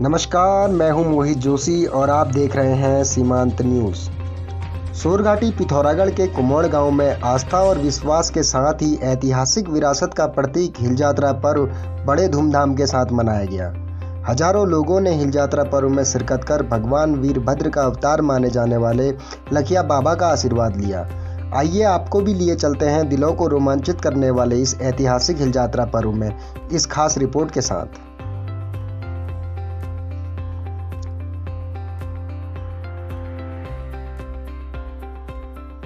नमस्कार, मैं हूं मोहित जोशी और आप देख रहे हैं सीमांत न्यूज़। सोरघाटी पिथौरागढ़ के कुमोड़ गांव में आस्था और विश्वास के साथ ही ऐतिहासिक विरासत का प्रतीक हिल यात्रा पर्व बड़े धूमधाम के साथ मनाया गया। हजारों लोगों ने हिल यात्रा पर्व में शिरकत कर भगवान वीरभद्र का अवतार माने जाने वाले लखिया बाबा का आशीर्वाद लिया। आइए आपको भी लिए चलते हैं दिलों को रोमांचित करने वाले इस ऐतिहासिक हिल यात्रा पर्व में इस खास रिपोर्ट के साथ।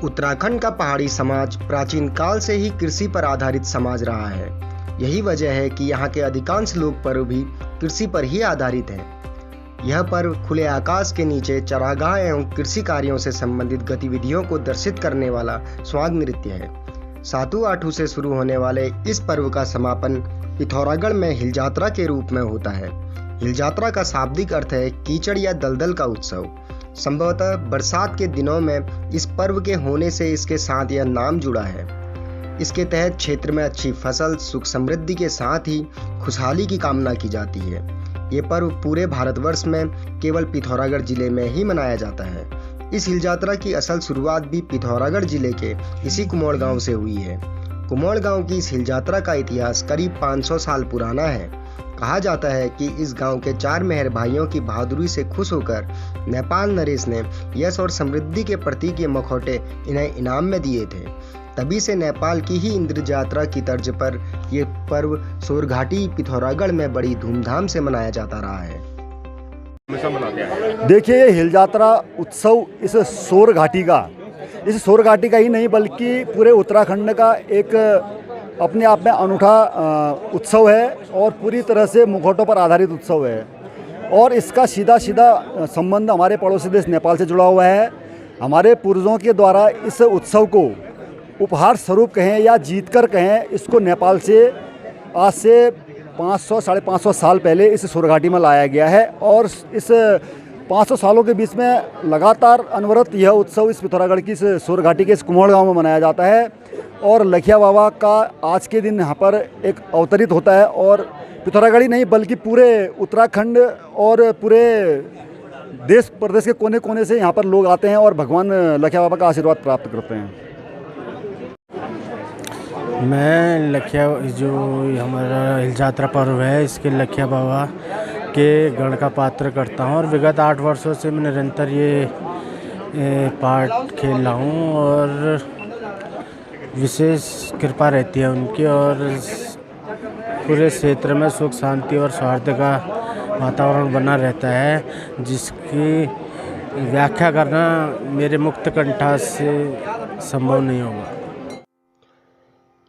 उत्तराखंड का पहाड़ी समाज प्राचीन काल से ही कृषि पर आधारित समाज रहा है। यही वजह है कि यहाँ के अधिकांश लोक पर्व भी कृषि पर ही आधारित हैं। यह पर्व खुले आकाश के नीचे चरागाह एवं कृषि कार्यों से संबंधित गतिविधियों को दर्शित करने वाला स्वांग नृत्य है। सातु आठू से शुरू होने वाले इस पर्व का समापन पिथौरागढ़ में हिल यात्रा के रूप में होता है। हिल यात्रा का शाब्दिक अर्थ है कीचड़ या दलदल का उत्सव। संभवतः बरसात के दिनों में इस पर्व के होने से इसके साथ यह नाम जुड़ा है। इसके तहत क्षेत्र में अच्छी फसल, सुख समृद्धि के साथ ही खुशहाली की कामना की जाती है। ये पर्व पूरे भारतवर्ष में केवल पिथौरागढ़ जिले में ही मनाया जाता है। इस हिल यात्रा की असल शुरुआत भी पिथौरागढ़ जिले के इसी कुमोड़ गांव से हुई है। कुमोड़ गांव की इस हिल यात्रा का इतिहास करीब 500 साल पुराना है। कहा जाता है कि इस गांव के 4 मेहर भाइयों की बहादुरी से खुश होकर नेपाल नरेश ने यश और समृद्धि के प्रतीक ये मखौटे इन्हें इनाम में दिए थे। तभी से नेपाल की ही इंद्र यात्रा की तर्ज पर ये पर्व सोरघाटी पिथौरागढ़ में बड़ी धूमधाम से मनाया जाता रहा है। देखिए, ये हिल यात्रा उत्सव इस सोरघाटी का ही नहीं बल्कि पूरे उत्तराखंड का एक अपने आप में अनूठा उत्सव है और पूरी तरह से मुखौटों पर आधारित उत्सव है। और इसका सीधा संबंध हमारे पड़ोसी देश नेपाल से जुड़ा हुआ है। हमारे पूर्वजों के द्वारा इस उत्सव को उपहार स्वरूप कहें या जीतकर कहें, इसको नेपाल से आज से 500-550 साल पहले इस सोरघाटी में लाया गया है। और इस 500 सालों के बीच में लगातार अनवरत यह उत्सव इस पिथौरागढ़ की इस सोरघाटी के इस कुमोड़ गाँव में मनाया जाता है। और लखिया बाबा का आज के दिन यहाँ पर एक अवतरित होता है और पिथौरागढ़ ही नहीं बल्कि पूरे उत्तराखंड और पूरे देश प्रदेश के कोने कोने से यहाँ पर लोग आते हैं और भगवान लखिया बाबा का आशीर्वाद प्राप्त करते हैं। मैं लखिया जो हमारा हिल यात्रा पर्व है इसके लखिया बाबा के गण का पात्र करता हूँ और विगत 8 वर्षों से मैं निरंतर ये पार्ट खेल रहा हूँ और विशेष कृपा रहती है उनकी और पूरे क्षेत्र में सुख शांति और सौहार्द का वातावरण बना रहता है, जिसकी व्याख्या करना मेरे मुक्त कंठा से संभव नहीं होगा।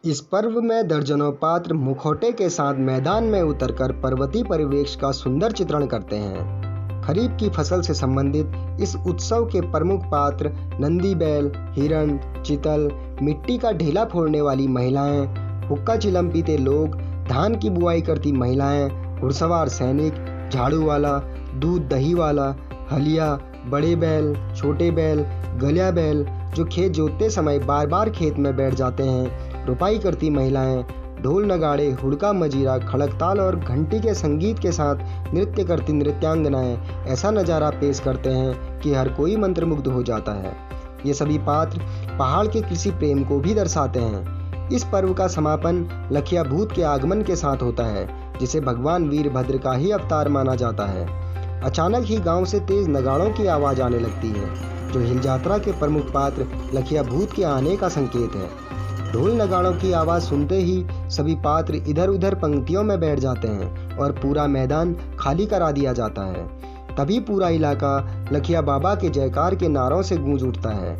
इस पर्व में दर्जनों पात्र मुखौटे के साथ मैदान में उतरकर पर्वतीय परिवेश का सुंदर चित्रण करते हैं। खरीफ की फसल से संबंधित इस उत्सव के प्रमुख पात्र नंदी बैल, हिरण, चितल, मिट्टी का ढेला फोड़ने वाली महिलाएं, हुक्का चिलम पीते लोग, धान की बुआई करती महिलाएं, घुड़सवार सैनिक, झाड़ू वाला, दूध दही वाला, हलिया, बड़े बैल, छोटे बैल, गलिया बैल जो खेत जोतते समय बार बार खेत में बैठ जाते हैं, रुपाई करती महिलाएं, ढोल नगाड़े, हुड़का मजीरा, खड़कताल और घंटी के संगीत के साथ नृत्य करती नृत्यांगनाएं ऐसा नज़ारा पेश करते हैं कि हर कोई मंत्रमुग्ध हो जाता है। ये सभी पात्र पहाड़ के कृषि प्रेम को भी दर्शाते हैं। इस पर्व का समापन लखिया भूत के आगमन के साथ होता है, जिसे भगवान वीरभद्र का ही अवतार माना जाता है। अचानक ही गांव से तेज नगाड़ों की आवाज़ आने लगती है, जो हिल यात्रा के प्रमुख पात्र लखिया भूत के आने का संकेत है। ढोल नगाड़ों की आवाज़ सुनते ही सभी पात्र इधर उधर पंक्तियों में बैठ जाते हैं और पूरा मैदान खाली करा दिया जाता है। तभी पूरा इलाका लखिया बाबा के जयकार के नारों से गूंज उठता है।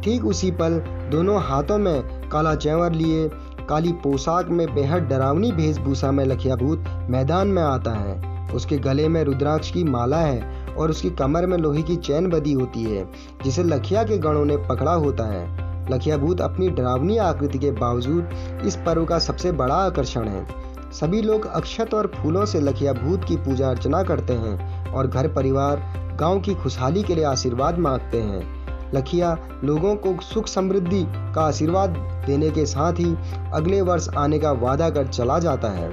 ठीक उसी पल दोनों हाथों में काला चैवर लिए काली पोशाक में बेहद डरावनी वेशभूषा में लखिया भूत मैदान में आता है। उसके गले में रुद्राक्ष की माला है और उसकी कमर में लोहे की चैन बंधी होती है, जिसे लखिया के गणों ने पकड़ा होता है। लखिया भूत अपनी डरावनी आकृति के बावजूद इस पर्व का सबसे बड़ा आकर्षण है। सभी लोग अक्षत और फूलों से लखिया भूत की पूजा अर्चना करते हैं और घर परिवार गांव की खुशहाली के लिए आशीर्वाद मांगते हैं। लखिया लोगों को सुख समृद्धि का आशीर्वाद देने के साथ ही अगले वर्ष आने का वादा कर चला जाता है।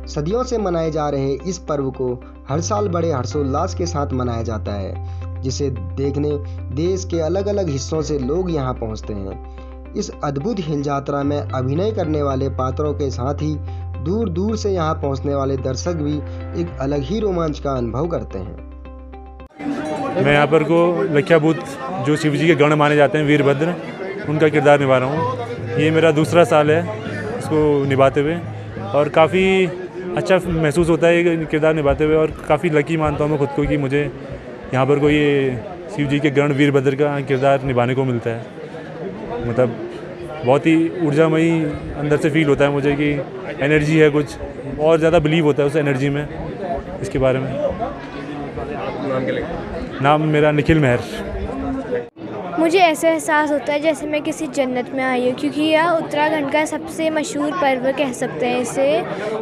सदियों से मनाए जा रहे इस पर्व को हर साल बड़े हर्षोल्लास के साथ मनाया जाता है, जिसे देखने देश के अलग अलग हिस्सों से लोग यहाँ पहुँचते हैं। इस अद्भुत हिल यात्रा में अभिनय करने वाले पात्रों के साथ ही दूर दूर से यहाँ पहुँचने वाले दर्शक भी एक अलग ही रोमांच का अनुभव करते हैं। मैं यहाँ पर को लखिया भूत जो शिव जी के गण माने जाते हैं वीरभद्र, उनका किरदार निभा रहा हूँ। ये मेरा दूसरा साल है इसको निभाते हुए और काफ़ी अच्छा महसूस होता है ये किरदार निभाते हुए और काफ़ी लकी मानता हूँ मैं खुद को कि मुझे यहाँ पर को ये शिव जी के गण वीरभद्र का किरदार निभाने को मिलता है। मतलब बहुत ही ऊर्जामयी अंदर से फील होता है मुझे कि एनर्जी है कुछ और ज़्यादा बिलीव होता है उस एनर्जी में। इसके बारे में नाम मेरा निखिल मेहर। मुझे ऐसा एहसास होता है जैसे मैं किसी जन्नत में आई हूँ, क्योंकि यह उत्तराखंड का सबसे मशहूर पर्व कह सकते हैं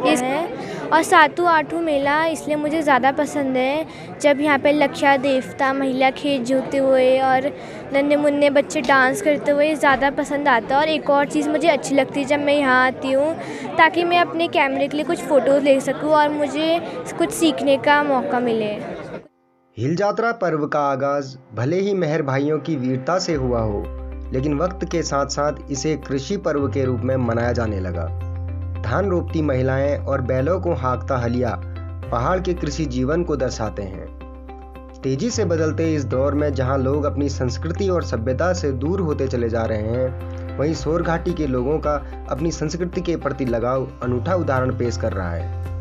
इसे और सातू आठू मेला इसलिए मुझे ज़्यादा पसंद है। जब यहाँ पे लखिया देवता महिला खेत जोते हुए और नन्हे मुन्ने बच्चे डांस करते हुए ज़्यादा पसंद आता है। और एक और चीज़ मुझे अच्छी लगती है जब मैं यहाँ आती हूँ ताकि मैं अपने कैमरे के लिए कुछ फ़ोटोज़ ले सकूँ और मुझे कुछ सीखने का मौका मिले। हिल यात्रा पर्व का आगाज भले ही मेहर भाइयों की वीरता से हुआ हो, लेकिन वक्त के साथ साथ इसे कृषि पर्व के रूप में मनाया जाने लगा। धान रोपती महिलाएं और बैलों को हाँकता हलिया पहाड़ के कृषि जीवन को दर्शाते हैं। तेजी से बदलते इस दौर में जहां लोग अपनी संस्कृति और सभ्यता से दूर होते चले जा रहे हैं, वहीं सोर घाटी के लोगों का अपनी संस्कृति के प्रति लगाव अनूठा उदाहरण पेश कर रहा है।